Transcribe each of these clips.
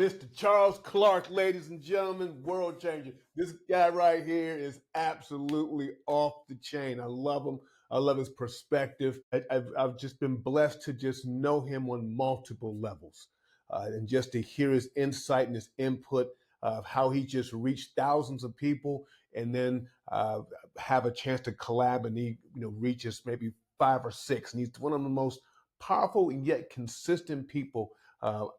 Mr. Charles Clark, ladies and gentlemen, world changer. This guy right here is absolutely off the chain. I love him. I love his perspective. I've just been blessed to just know him on multiple levels, and just to hear his insight and his input of how he just reached thousands of people, and then have a chance to collab, and he reaches maybe 5 or 6, and he's one of the most powerful and yet consistent people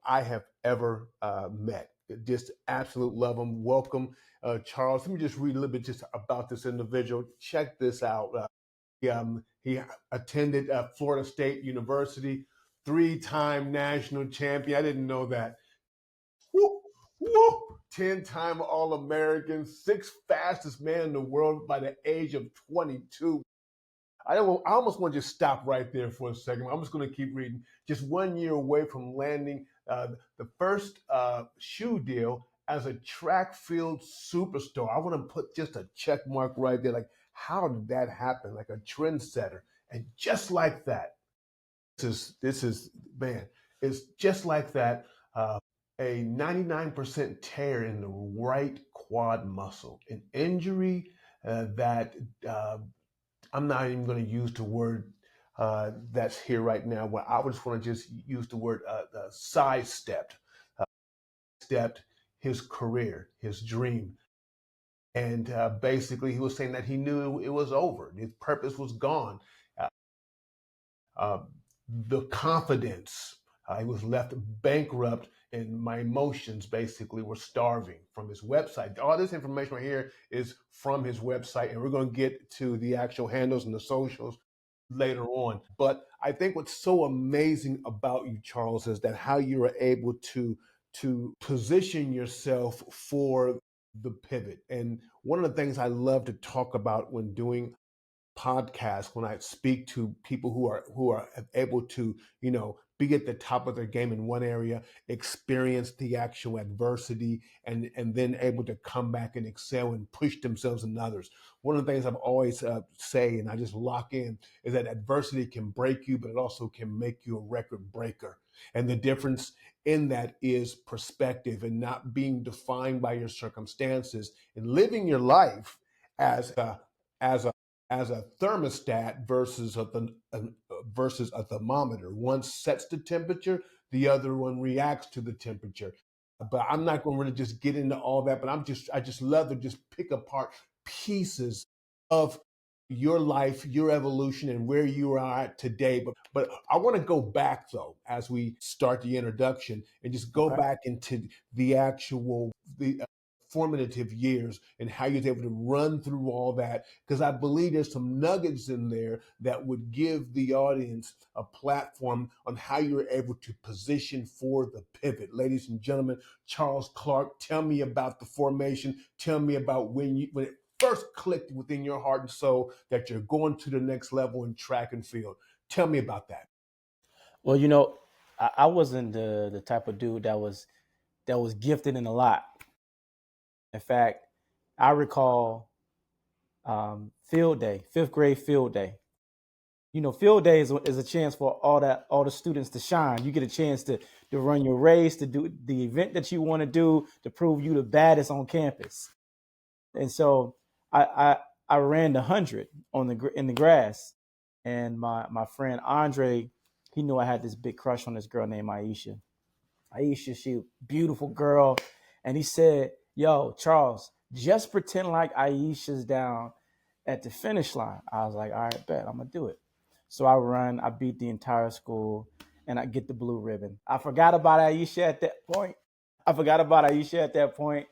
I have ever met. Just absolute love him. Welcome, Charles. Let me just read a little bit just about this individual. Check this out. He attended Florida State University, 3-time national champion. I didn't know that. Woo, woo. 10-time All-American, 6th fastest man in the world by the age of 22. I almost want to just stop right there for a second. I'm just going to keep reading. Just 1 year away from landing the first shoe deal as a track field superstar. I want to put just a check mark right there. Like, how did that happen? Like a trendsetter. And just like that, this is man, it's just like that. A 99% tear in the right quad muscle, an injury that I'm not even going to use the word that's here right now. Well, I just want to just use the word sidestepped, stepped his career, his dream. And basically, he was saying that he knew it was over. His purpose was gone. Uh, uh, the confidence, he was left bankrupt, and my emotions basically were starving from his website. All this information right here is from his website, and we're going to get to the actual handles and the socials later on. But I think what's so amazing about you, Charles, is that how you are able to position yourself for the pivot. And one of the things I love to talk about when doing podcasts, when I speak to people who are able to be at the top of their game in one area, experience the actual adversity, and then able to come back and excel and push themselves in others. One of the things I've always say, and I just lock in, is that adversity can break you, but it also can make you a record breaker. And the difference in that is perspective, and not being defined by your circumstances, and living your life as as a as a thermostat versus a thermometer. One sets the temperature, the other one reacts to the temperature. But I'm not going to really just get into all that. But I just love to just pick apart pieces of your life, your evolution, and where you are at today. But I want to go back though, as we start the introduction, and just go Okay. back into the formative years and how you're able to run through all that, because I believe there's some nuggets in there that would give the audience a platform on how you're able to position for the pivot. Ladies and gentlemen, Charles Clark, tell me about the formation. Tell me about when it first clicked within your heart and soul that you're going to the next level in track and field. Tell me about that. Well, I wasn't the type of dude that was gifted in a lot. In fact, I recall field day, 5th grade field day. Field day is a chance for all the students to shine. You get a chance to run your race, to do the event that you want to do, to prove you the baddest on campus. And so I ran the 100 in the grass, and my friend Andre, he knew I had this big crush on this girl named Aisha. Aisha, she beautiful girl, and he said, "Yo, Charles, just pretend like Aisha's down at the finish line." I was like, "All right, bet, I'm gonna do it." So I run, I beat the entire school, and I get the blue ribbon. I forgot about Aisha at that point.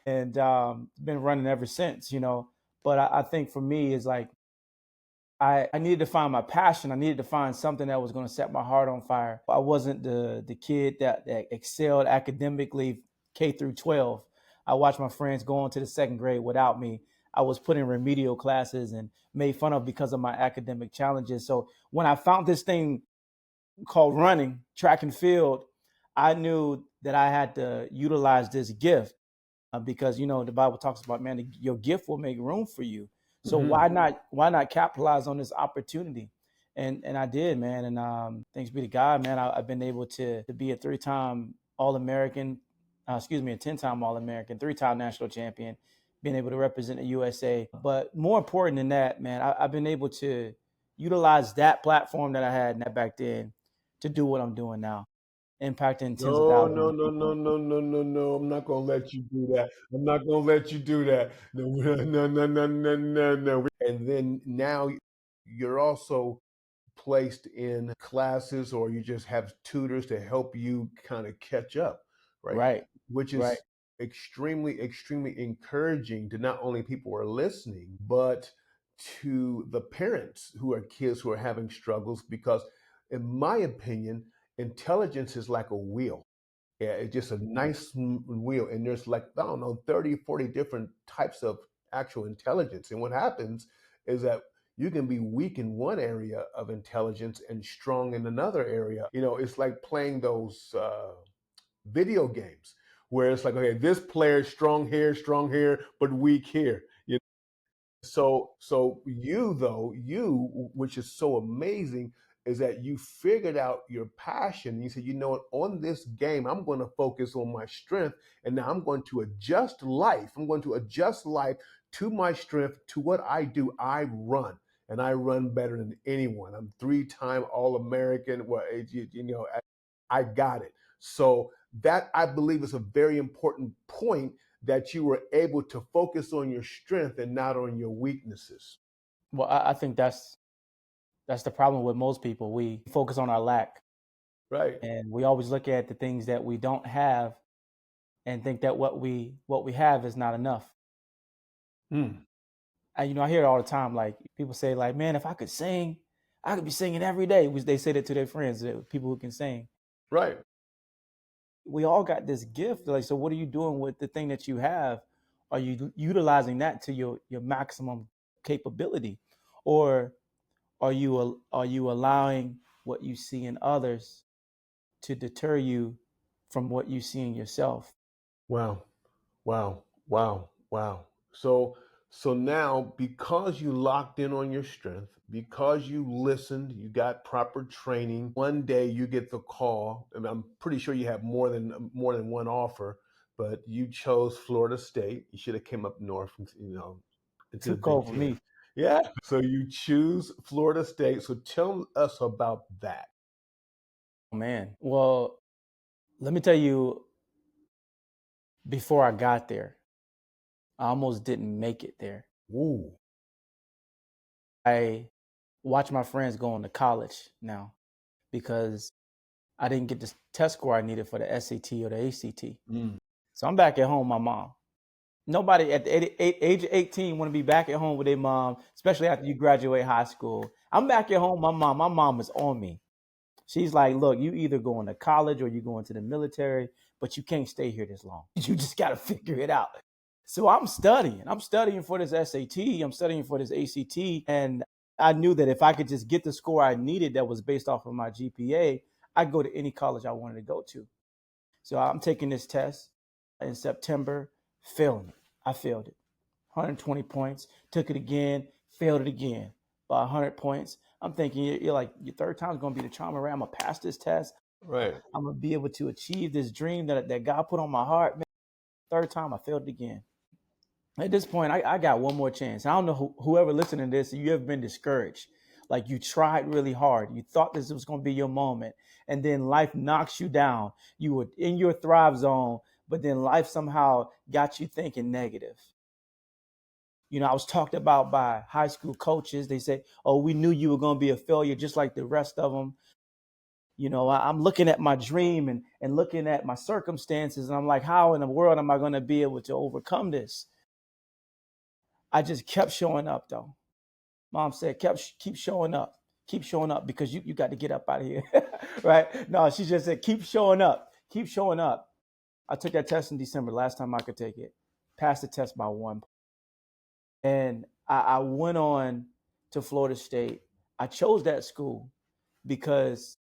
And been running ever since. But I think for me is like I needed to find my passion. I needed to find something that was going to set my heart on fire. I wasn't the kid that excelled academically K through 12. I watched my friends go on to the 2nd grade without me. I was put in remedial classes and made fun of because of my academic challenges. So when I found this thing called running, track and field, I knew that I had to utilize this gift because the Bible talks about, man, your gift will make room for you. So why not capitalize on this opportunity? And I did, man. And thanks be to God, man. I've been able to be a 3-time All-American, a 10-time All-American, 3-time national champion, being able to represent the USA. But more important than that, man, I've been able to utilize that platform that I had back then to do what I'm doing now, impacting tens of No, thousands no, of no, no, people. no, no, no, no. I'm not gonna let you do that. I'm not gonna let you do that. No, no, no, no, no, no, no. And then now you're also placed in classes or you just have tutors to help you kind of catch up, right? Right, Which right. is extremely, extremely encouraging to not only people who are listening, but to the parents who are kids who are having struggles. Because, in my opinion, intelligence is like a wheel. Yeah, it's just a nice wheel. And there's like, I don't know, 30, 40 different types of actual intelligence. And what happens is that you can be weak in one area of intelligence and strong in another area. It's like playing those video games where it's like, okay, this player is strong here, but weak here. So you though, which is so amazing, is that you figured out your passion. You said, you know what, on this game, I'm going to focus on my strength, and now I'm going to adjust life. I'm going to adjust life to my strength, to what I do. I run, and I run better than anyone. I'm 3-time All-American. Well, I got it. So that, I believe, is a very important point, that you were able to focus on your strength and not on your weaknesses. Well, I think that's the problem with most people. We focus on our lack, Right. and we always look at the things that we don't have and think that what we have is not enough. Mm. And I hear it all the time. Like people say, like, man, if I could sing, I could be singing every day. Which they say that to their friends, people who can sing. Right. We all got this gift. Like, so what are you doing with the thing that you have? Are you utilizing that to your maximum capability, or are you allowing what you see in others to deter you from what you see in yourself? Wow. Wow. Wow. Wow. So now, because you locked in on your strength, because you listened, you got proper training, one day you get the call. And I'm pretty sure you have more than one offer, but you chose Florida State. You should have came up north, into Too the Big cold for Ten. me. Yeah. So you choose Florida State. So tell us about that. Oh, man. Well, let me tell you, before I got there, I almost didn't make it there. Ooh. I watch my friends going to college now because I didn't get the test score I needed for the SAT or the ACT. Mm. So I'm back at home with my mom. Nobody at the age of 18 want to be back at home with their mom, especially after you graduate high school. I'm back at home with my mom. My mom is on me. She's like, look, you either going to college or you going to the military, but you can't stay here this long. You just got to figure it out. So I'm studying. I'm studying for this SAT. I'm studying for this ACT. And I knew that if I could just get the score I needed that was based off of my GPA, I'd go to any college I wanted to go to. So I'm taking this test in September, failing it. I failed it. 120 points, took it again, failed it again by 100 points. I'm thinking, you're like, your third time is going to be the charm, right? I'm going to pass this test. Right. I'm going to be able to achieve this dream that God put on my heart. Man, third time, I failed it again. At this point, I got one more chance. I don't know whoever listening to this, you ever been discouraged. Like you tried really hard. You thought this was going to be your moment. And then life knocks you down. You were in your thrive zone, but then life somehow got you thinking negative. I was talked about by high school coaches. They say, oh, we knew you were going to be a failure just like the rest of them. I'm looking at my dream and looking at my circumstances. And I'm like, how in the world am I going to be able to overcome this? I just kept showing up, though. Mom said, keep showing up. Keep showing up because you got to get up out of here. Right? No, she just said, keep showing up. Keep showing up. I took that test in December, last time I could take it. Passed the test by one. And I went on to Florida State. I chose that school because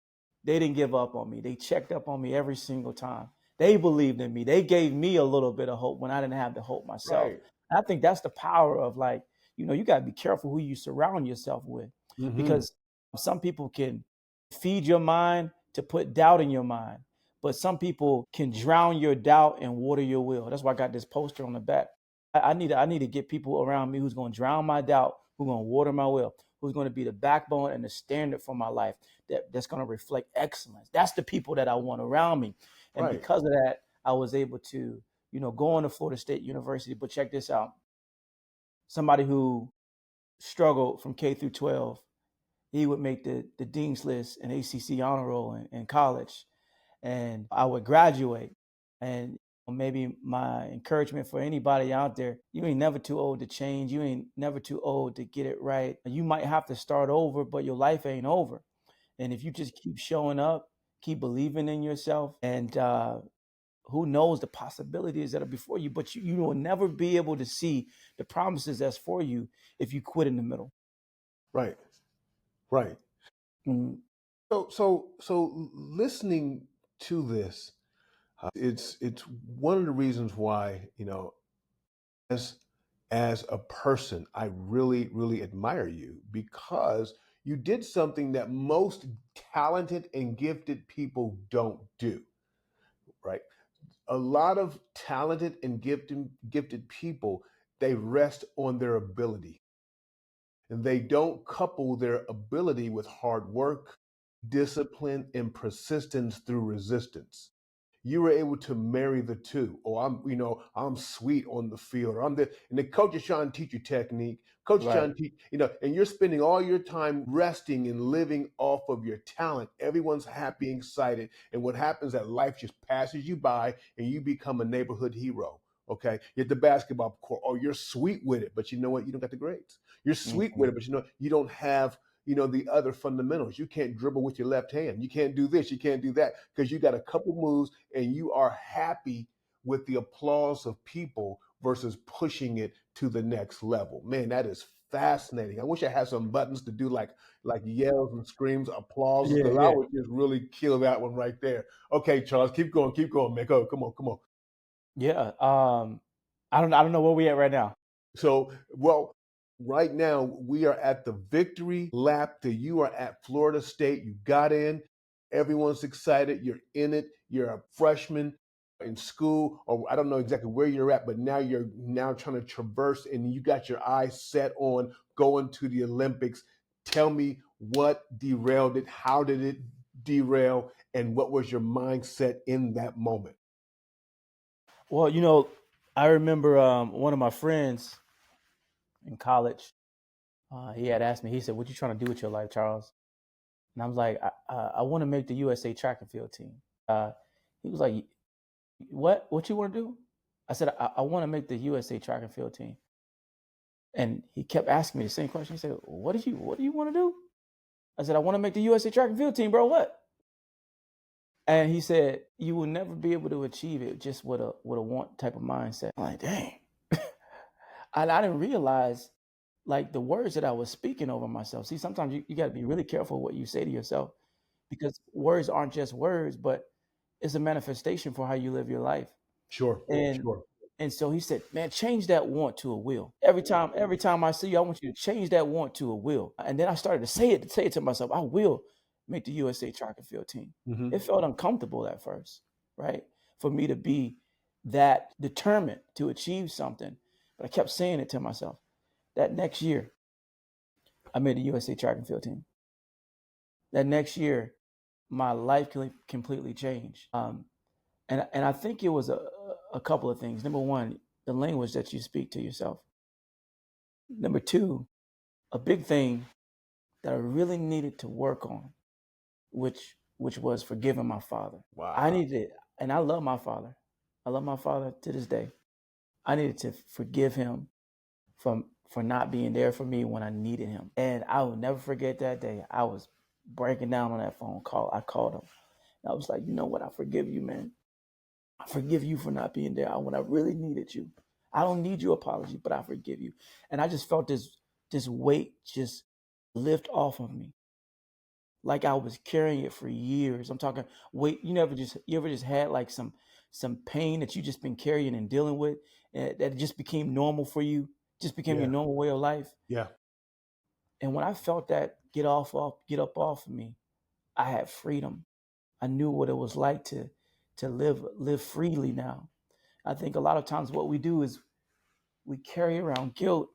they didn't give up on me. They checked up on me every single time. They believed in me. They gave me a little bit of hope when I didn't have the hope myself. Right. And I think that's the power of, like, you got to be careful who you surround yourself with, Mm-hmm. because some people can feed your mind to put doubt in your mind. But some people can drown your doubt and water your will. That's why I got this poster on the back. I need to get people around me who's going to drown my doubt, who's going to water my will, who's going to be the backbone and the standard for my life, that's going to reflect excellence. That's the people that I want around me. And Right. because of that, I was able to, go on to Florida State University. But check this out. Somebody who struggled from K through 12, he would make the dean's list and ACC honor roll in college. And I would graduate. And maybe my encouragement for anybody out there, you ain't never too old to change. You ain't never too old to get it right. You might have to start over, but your life ain't over. And if you just keep showing up, keep believing in yourself, and who knows the possibilities that are before you, but you will never be able to see the promises that's for you if you quit in the middle. Right. Right. Mm. So listening to this, it's one of the reasons why, as as a person, I really, really admire you because you did something that most talented and gifted people don't do, right? A lot of talented and gifted people, they rest on their ability and they don't couple their ability with hard work, discipline, and persistence through resistance. You were able to marry the two. Oh, I'm sweet on the field. Or I'm the and the coach is trying to teach you technique. Coach is Right. trying to teach, and you're spending all your time resting and living off of your talent. Everyone's happy and excited. And what happens is that life just passes you by and you become a neighborhood hero. Okay. You're at the basketball court. Oh, you're sweet with it, but you know what? You don't got the grades. You're sweet with Mhm. it, but you don't have the other fundamentals. You can't dribble with your left hand. You can't do this. You can't do that because you got a couple moves and you are happy with the applause of people versus pushing it to the next level. Man, that is fascinating. I wish I had some buttons to do like yells and screams, applauses, Yeah, because I yeah, would just really kill that one right there. Okay, Charles, keep going, man. Go, come on, come on. yeah. I don't know where we at right now. So, well, right now we are at the victory lap that you are at Florida State. You got in. Everyone's excited. You're in it. You're a freshman in school, or I don't know exactly where you're at, but now you're now trying to traverse and you got your eyes set on going to the Olympics. Tell me what derailed it. How did it derail? And what was your mindset in that moment? Well, I remember one of my friends in college. He had asked me. He said, "What you trying to do with your life, Charles?" And I was like, "I want to make the USA track and field team." He was like, "What? What you want to do?" I said, "I want to make the USA track and field team." And he kept asking me the same question. He said, What do you want to do?" I said, "I want to make the USA track and field team, bro. What?" And he said, "You will never be able to achieve it just with a want type of mindset." I'm like, dang. And I didn't realize like the words that I was speaking over myself. See, sometimes you got to be really careful what you say to yourself because words aren't just words, but it's a manifestation for how you live your life. Sure, And sure. and so he said, "Man, change that want to a will. Every time I see you, I want you to change that want to a will." And then I started to say it to myself, "I will make the USA track and field team." Hmm. It felt uncomfortable at first, right? For me to be that determined to achieve something. But I kept saying it to myself. That next year, I made the USA track and field team. That next year, my life completely changed. And I think it was a couple of things. Number one, the language that you speak to yourself. Number two, a big thing that I really needed to work on, which was forgiving my father. I Wow. needed, and I love my father. I love my father to this day. I needed to forgive him for not being there for me when I needed him. And I will never forget that day. I was breaking down on that phone call. I called him. I was like, "You know what? I forgive you, man. I forgive you for not being there when I really needed you. I don't need your apology, but I forgive you." And I just felt this weight just lift off of me, like I was carrying it for years. I'm talking weight. You ever just had like some pain that you just been carrying and dealing with, and that just became normal for you, just became your Yeah, normal way of life. yeah. And when I felt that get up off of me, I had freedom. I knew what it was like to live freely now. I think a lot of times what we do is we carry around guilt,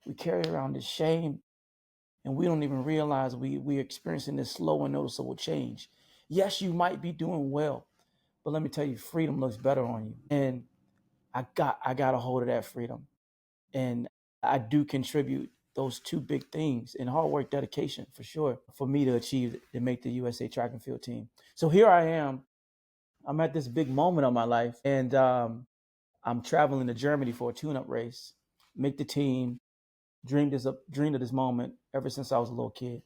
we carry around this shame, and we don't even realize we're experiencing this slow and noticeable change. Yes, you might be doing well, but let me tell you, freedom looks better on you. And I got a hold of that freedom. And I do contribute those two big things in hard work, dedication for sure, for me to achieve to make the USA track and field team. So here I am. I'm at this big moment of my life, and I'm traveling to Germany for a tune-up race, make the team. Dreamed of this moment ever since I was a little kid.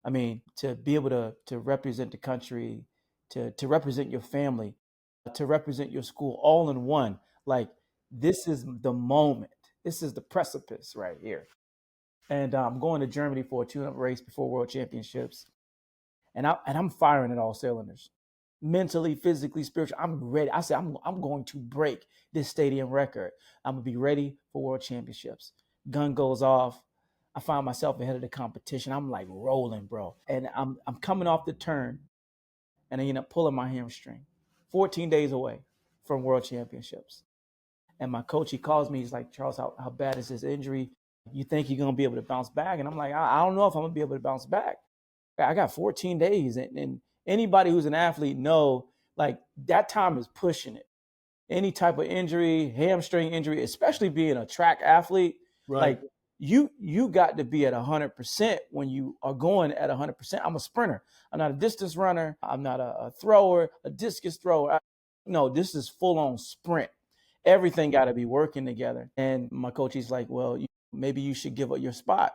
I mean, to be able to represent the country, to represent your family, to represent your school all in one. Like this is the moment. This is the precipice right here. And I'm going to Germany for a tune-up race before World Championships, and I'm firing at all cylinders, mentally, physically, spiritually. I'm ready. I said I'm going to break this stadium record. I'm gonna be ready for World Championships. Gun goes off. I find myself ahead of the competition. I'm like rolling, bro, and I'm coming off the turn, and I end up pulling my hamstring. 14 days away from World Championships. And my coach, he calls me. He's like, Charles, how bad is this injury? You think you're gonna be able to bounce back? And I'm like, I don't know if I'm gonna be able to bounce back. I got 14 days, and anybody who's an athlete know like that time is pushing it. Any type of injury, hamstring injury, especially being a track athlete, Right. like you got to be at 100% when you are going at 100%. I'm a sprinter. I'm not a distance runner. I'm not a thrower, a discus thrower. No, this is full on sprint. Everything got to be working together. And my coach, he's like, well, maybe you should give up your spot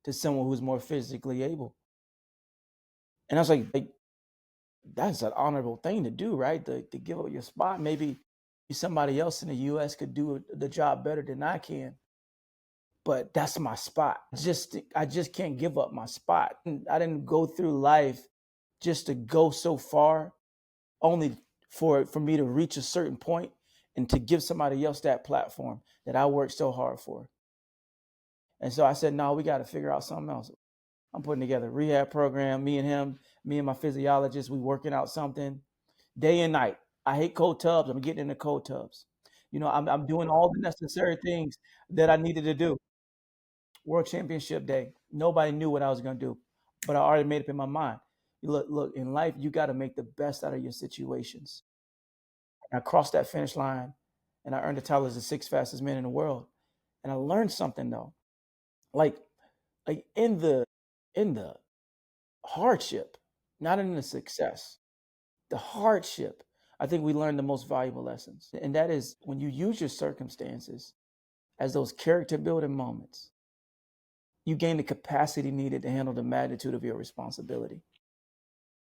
to someone who's more physically able. And I was like that's an honorable thing to do, right? To give up your spot. Maybe somebody else in the U.S. could do the job better than I can, but that's my spot. I just can't give up my spot. I didn't go through life just to go so far, only for me to reach a certain point and to give somebody else that platform that I worked so hard for. And so I said, no, we got to figure out something else. I'm putting together a rehab program. Me and him, me and my physiologist, we working out something day and night. I hate cold tubs. I'm getting into cold tubs. I'm doing all the necessary things that I needed to do. World Championship Day. Nobody knew what I was going to do, but I already made up in my mind. Look, in life, you got to make the best out of your situations. And I crossed that finish line, and I earned the title as the sixth fastest man in the world. And I learned something though, like in the hardship, not in the success. The hardship, I think we learn the most valuable lessons. And that is when you use your circumstances as those character building moments, you gain the capacity needed to handle the magnitude of your responsibility.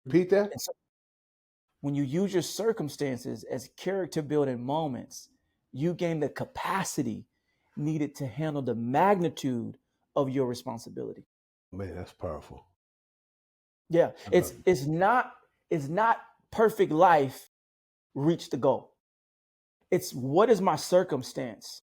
Repeat that. And so when you use your circumstances as character building moments, you gain the capacity needed to handle the magnitude of your responsibility. Man, that's powerful. Yeah, I it's love it. it's not perfect life reach the goal. It's what is my circumstance?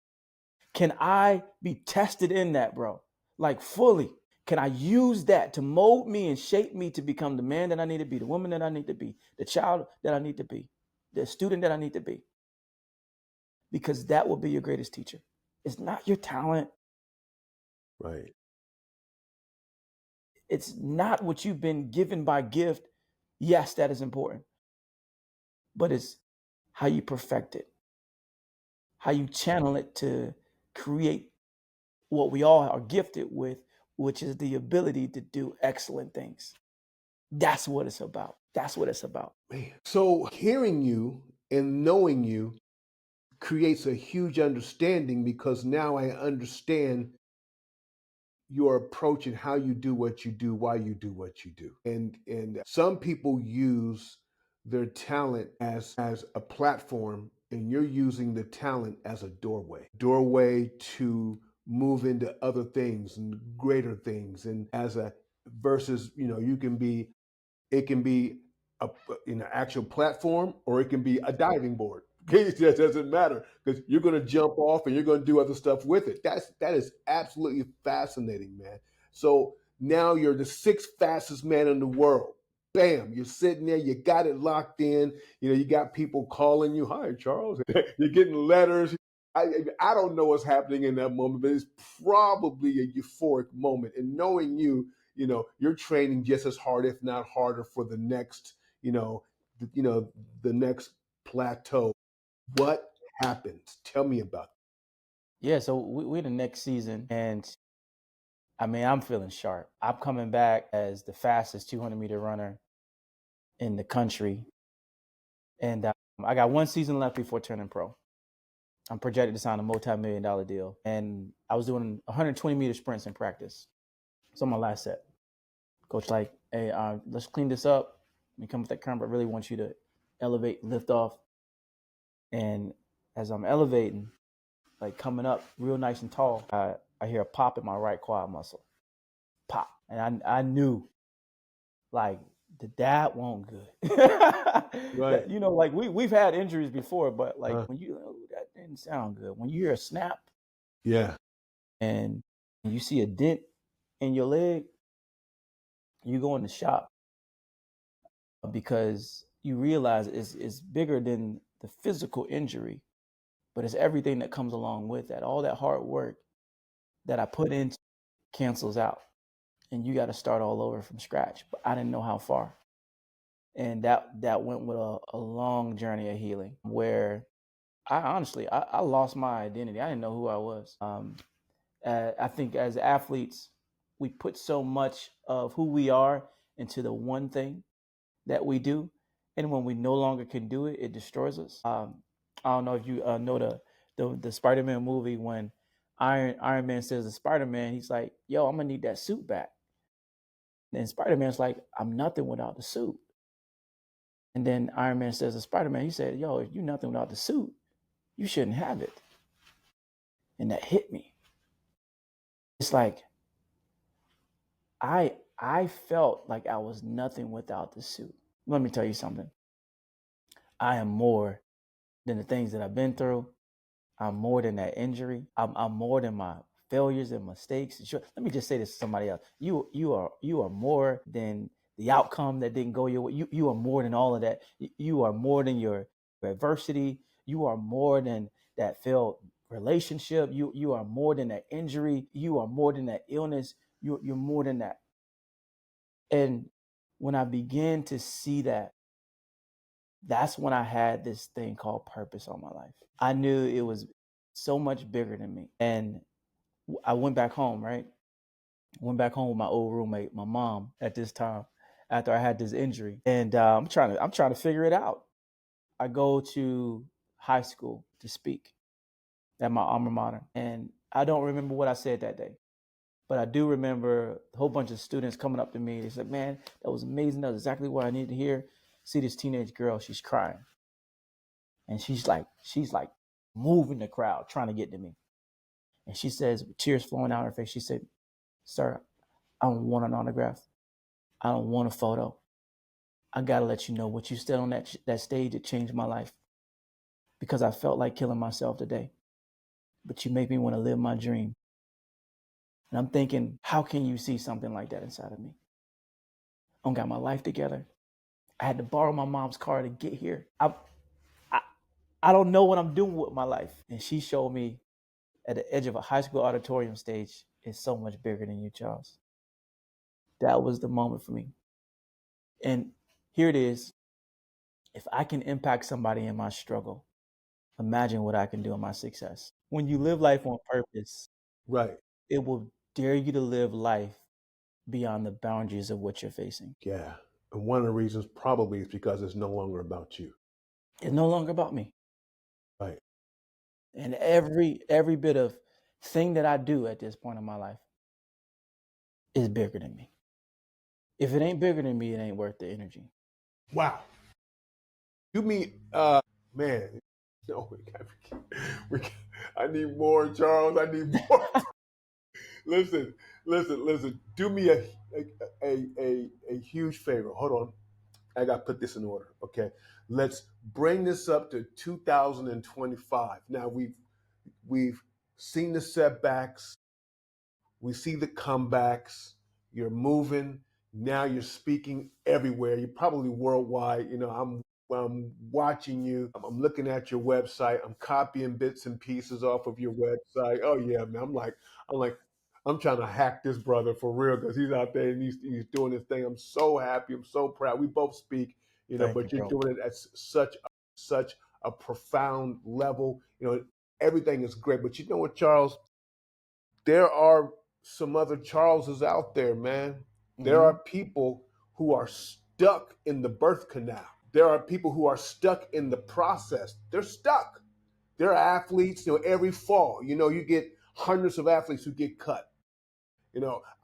Can I be tested in that, bro? Like fully. Can I use that to mold me and shape me to become the man that I need to be, the woman that I need to be, the child that I need to be, the student that I need to be? Because that will be your greatest teacher. It's not your talent. Right. It's not what you've been given by gift. Yes, that is important, but it's how you perfect it, how you channel it to create what we all are gifted with, which is the ability to do excellent things. That's what it's about. That's what it's about. Man. So hearing you and knowing you creates a huge understanding because now I understand your approach and how you do what you do, why you do what you do. And some people use their talent as a platform, and you're using the talent as a doorway to move into other things and greater things, and as a versus, you can be it can be a actual platform, or it can be a diving board. Okay, that doesn't matter because you're going to jump off and you're going to do other stuff with it. That is absolutely fascinating, man. So now you're the sixth fastest man in the world. bam, you're sitting there, you got it locked in. You got people calling you, hi, Charles. You're getting letters. I don't know what's happening in that moment, but it's probably a euphoric moment. And knowing you're training just as hard, if not harder, for the next, the next plateau. What happens? Tell me about Yeah, so we're the next season, and I mean, I'm feeling sharp. I'm coming back as the fastest 200-meter runner in the country, and I got one season left before turning pro. I'm projected to sign a multi-million-dollar deal, and I was doing 120-meter sprints in practice. So my last set, coach like, hey, let's clean this up. When you come with that curve, I really want you to elevate, lift off, and as I'm elevating, like coming up real nice and tall, I hear a pop in my right quad muscle, pop, and I knew like that won't good. right. Like we've had injuries before, but like Uh, when that didn't sound good. When you hear a snap yeah. and you see a dent in your leg, you go in the shop because you realize it's bigger than the physical injury, but it's everything that comes along with that. All that hard work that I put in cancels out, and you got to start all over from scratch. But I didn't know how far, and that went with a long journey of healing where I honestly I lost my identity. I didn't know who I was. I think as athletes, we put so much of who we are into the one thing that we do, and when we no longer can do it, it destroys us. I don't know if you know the Spider-Man movie when Iron Man says to Spider-Man, he's like, "Yo, I'm gonna need that suit back." And Spider-Man's like, "I'm nothing without the suit." And then Iron Man says to Spider-Man, he said, "Yo, if you're nothing without the suit, you shouldn't have it." And that hit me. It's like I felt like I was nothing without the suit. Let me tell you something. I am more than the things that I've been through. I'm more than that injury. I'm more than my failures and mistakes. Sure, let me just say this to somebody else. You are more than the outcome that didn't go your way. You are more than all of that. You are more than your adversity. You are more than that failed relationship. You are more than that injury. You are more than that illness. You're more than that. And when I began to see that, that's when I had this thing called purpose on my life. I knew it was so much bigger than me. And I went back home, right? Went back home with my old roommate, my mom at this time, after I had this injury. And I'm trying to figure it out. I go to high school to speak at my alma mater. And I don't remember what I said that day. But I do remember a whole bunch of students coming up to me. They said, "Man, that was amazing. That was exactly what I needed to hear." See this teenage girl, she's crying. And she's like moving the crowd, trying to get to me. And she says, with tears flowing down her face, she said, "Sir, I don't want an autograph. I don't want a photo. I gotta let you know what you said on that stage. It changed my life because I felt like killing myself today. But you make me want to live my dream." And I'm thinking, how can you see something like that inside of me? I don't got my life together. I had to borrow my mom's car to get here. I, I don't know what I'm doing with my life. And she showed me at the edge of a high school auditorium stage is so much bigger than you, Charles. That was the moment for me. And here it is. If I can impact somebody in my struggle, imagine what I can do in my success. When you live life on purpose, Right. it will dare you to live life beyond the boundaries of what you're facing. Yeah. And one of the reasons probably is because it's no longer about you. It's no longer about me. Right. And every bit of thing that I do at this point in my life is bigger than me. If it ain't bigger than me, it ain't worth the energy. Wow. You mean, man, no, we got, I need more, Charles. I need more. listen, listen. Do me a huge favor. Hold on. I got to put this in order. Okay. Let's bring this up to 2025. Now we've seen the setbacks. We see the comebacks. You're moving. Now you're speaking everywhere. You're probably worldwide. I'm watching you. I'm looking at your website. I'm copying bits and pieces off of your website. Oh yeah, man. I'm like, I'm trying to hack this brother for real because he's out there and he's doing his thing. I'm so happy. I'm so proud. We both speak, Thank you, but you're bro. doing it at such a profound level. Everything is great. But you know what, Charles? There are some other Charleses out there, man. There Hmm. are people who are stuck in the birth canal. There are people who are stuck in the process. They're stuck. There are athletes, every fall, you get hundreds of athletes who get cut.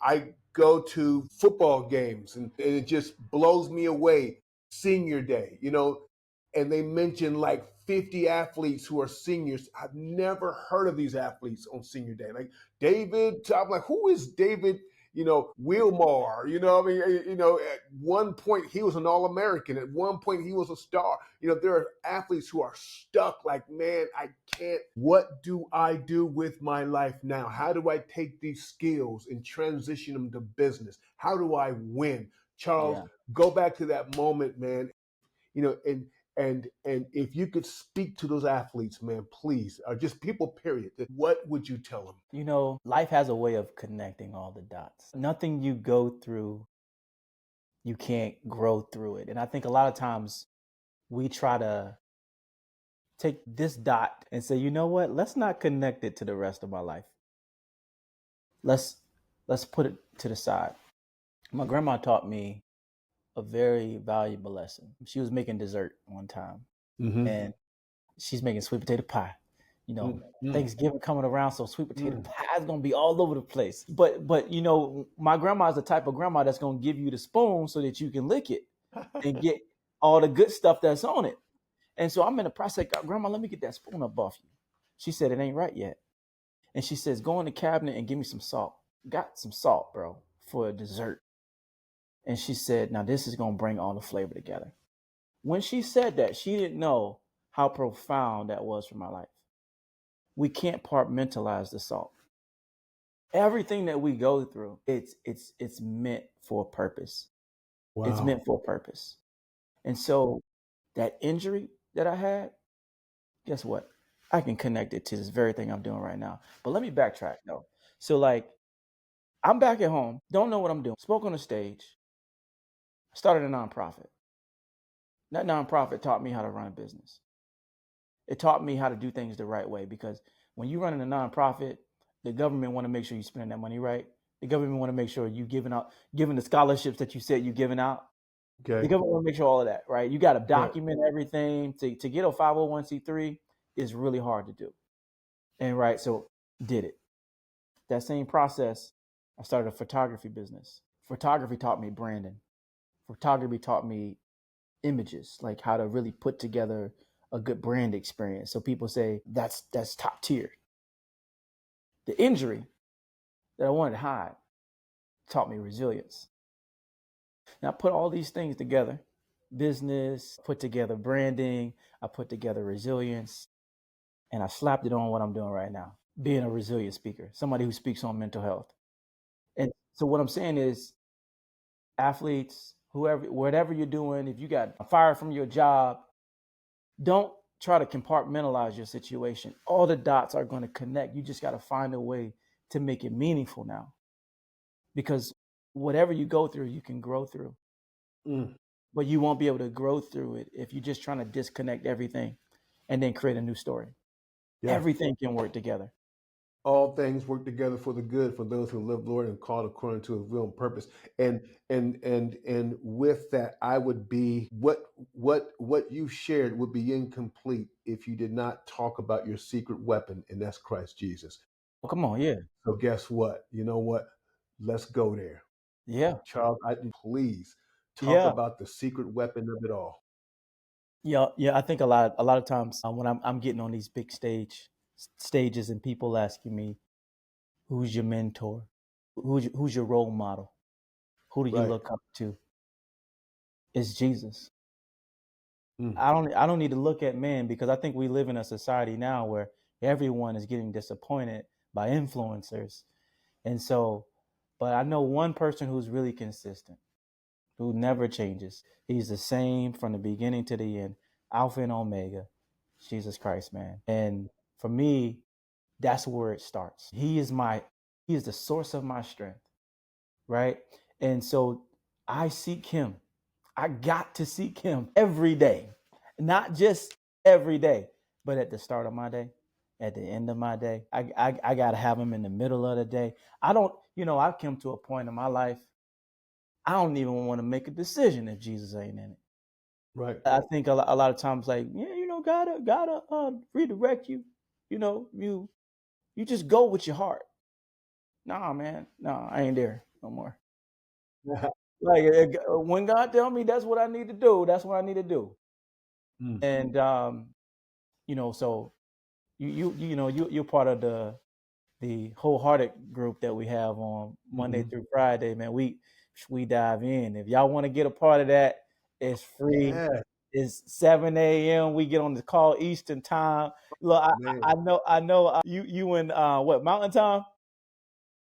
I go to football games and it just blows me away. Senior day, and they mention like 50 athletes who are seniors. I've never heard of these athletes on senior day. Like David, I'm like, who is David? Wilmar, I mean, at one point he was an All American. At one point he was a star. There are athletes who are stuck like, man, I can't. What do I do with my life now? How do I take these skills and transition them to business? How do I win? Charles, Yeah. go back to that moment, man. And if you could speak to those athletes, man, please, or just people, period, what would you tell them? Life has a way of connecting all the dots. Nothing you go through, you can't grow through it. And I think a lot of times we try to take this dot and say, you know what? Let's not connect it to the rest of my life. Let's let's put it to the side. My grandma taught me a very valuable lesson. She was making dessert one time, Mm-hmm. and she's making sweet potato pie. You know, Mm-hmm. Thanksgiving coming around, so sweet potato Mm. pie is gonna be all over the place. But my grandma is the type of grandma that's gonna give you the spoon so that you can lick it and get all the good stuff that's on it. And so I'm in the process, Grandma, let me get that spoon up off you. She said it ain't right yet. And she says, go in the cabinet and give me some salt. Got some salt, bro, for a dessert. And she said, now this is gonna bring all the flavor together. When she said that, she didn't know how profound that was for my life. We can't compartmentalize the salt. Everything that we go through, it's meant for a purpose. It's Wow. meant for a purpose. And so that injury that I had, guess what? I can connect it to this very thing I'm doing right now. But let me backtrack though. So like I'm back at home, don't know what I'm doing. Spoke on a stage, started a nonprofit. That nonprofit taught me how to run a business. It taught me how to do things the right way because when you run in a nonprofit, the government want to make sure you spending that money right. The government want to make sure you giving the scholarships that you said you giving out. The Okay. government want to make sure all of that, right? You got to Right. document everything. To get a 501c3 is really hard to do. And right, so did it. That same process, I started a photography business. Photography taught me branding. Photography taught me images, like how to really put together a good brand experience. So people say that's top tier. The injury that I wanted to hide taught me resilience. Now I put all these things together, business, put together branding, I put together resilience, and I slapped it on what I'm doing right now, being a resilient speaker, somebody who speaks on mental health. And so what I'm saying is athletes, whoever, whatever you're doing, if you got fired from your job, don't try to compartmentalize your situation. All the dots are going to connect. You just got to find a way to make it meaningful now because whatever you go through, you can grow through, Mm. but you won't be able to grow through it if you're just trying to disconnect everything and then create a new story. Yeah. Everything can work together. All things work together for the good for those who love the Lord and called according to his will and purpose. And with that, I would be what you shared would be incomplete if you did not talk about your secret weapon, and that's Christ Jesus. Oh, come on. Yeah. So guess what? You know what? Let's go there. Yeah. Charles, please talk Yeah. about the secret weapon of it all. Yeah. Yeah. I think a lot of times when I'm getting on these big stages and people asking me, who's your mentor? Who's your role model? Who do you Right. look up to? It's Jesus. Mm. I don't need to look at man because I think we live in a society now where everyone is getting disappointed by influencers. And so, but I know one person who's really consistent. who never changes. He's the same from the beginning to the end, Alpha and Omega, Jesus Christ, man. And for me, that's where it starts. He is the source of my strength, right? And so I seek him. I got to seek him every day, not just every day, but at the start of my day, at the end of my day. I got to have him in the middle of the day. I don't, I've come to a point in my life, I don't even want to make a decision if Jesus ain't in it. Right. I think a lot of times, like, yeah, gotta redirect you. You just go with your heart. Nah, man, no, I ain't there no more. Like when God tell me that's what I need to do, that's what I need to do. Mm. And so you're part of the wholehearted group that we have on Monday Hmm. through Friday, man. We dive in. If y'all want to get a part of that, it's free. Yeah, It's 7 a.m. We get on the call Eastern time. Look, man. I know. You in what Mountain time?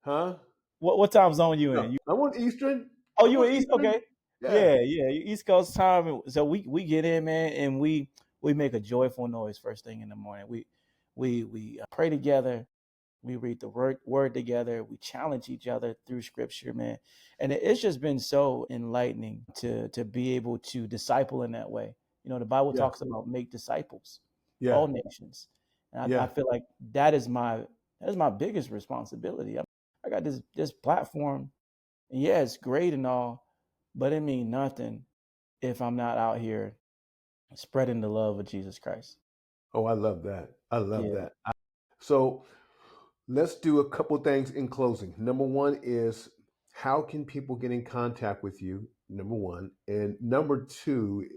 Huh? What time zone you No, in? I want Eastern. Oh, I you in want East? Eastern. Okay. Yeah. Yeah. East Coast time. So we get in, man, and we make a joyful noise first thing in the morning. We pray together. We read the word together. We challenge each other through scripture, man. And it's just been so enlightening to be able to disciple in that way. The Bible Yeah. talks about make disciples, Yeah. all nations. And I Yeah. feel like that is my biggest responsibility. I got this platform, and yeah, it's great and all, but it means nothing if I'm not out here spreading the love of Jesus Christ. Oh, I love that. I love Yeah. that. So let's do a couple things in closing. Number one is how can people get in contact with you? Number one. And number two,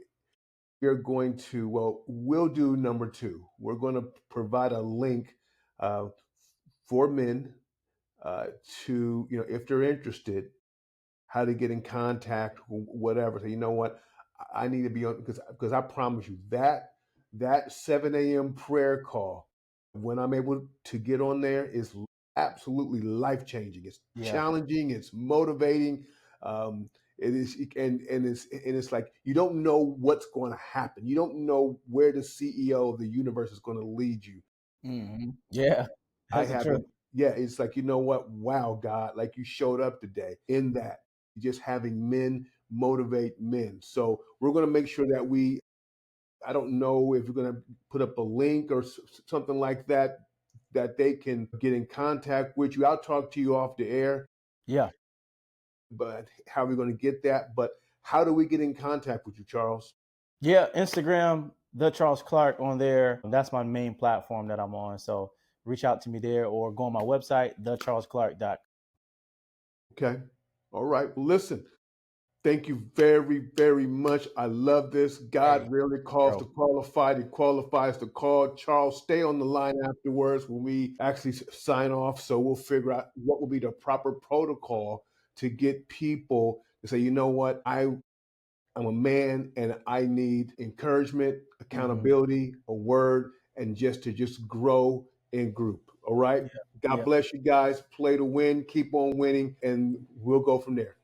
we're going to, well, we'll do number two. We're going to provide a link uh, for men uh, to, if they're interested, how to get in contact, whatever. So you know what, I need to be on because I promise you that 7 a.m. prayer call when I'm able to get on there is absolutely life changing. It's Yeah. challenging. It's motivating. It is, and it's like you don't know what's going to happen. You don't know where the CEO of the universe is going to lead you. Yeah. I That's the truth. haven't. Yeah, it's like, you know what? Wow, God, like you showed up today in that. Just having men motivate men. So we're going to make sure that I don't know if we're going to put up a link or something like that, that they can get in contact with you. I'll talk to you off the air, Yeah. but how are we going to get that? But how do we get in contact with you, Charles? Yeah, Instagram, the Charles Clark on there. That's my main platform that I'm on. So reach out to me there or go on my website, thecharlesclark.com. Okay. All right. Well, listen, thank you very, very much. I love this. God Hey, really calls bro. the qualified. He qualifies the called. Charles, stay on the line afterwards when we actually sign off. So we'll figure out what will be the proper protocol to get people to say, you know what, I'm a man and I need encouragement, Mm-hmm. accountability, a word, and just grow in group. All right. Yeah. God Yeah. bless you guys. Play to win. Keep on winning, and we'll go from there.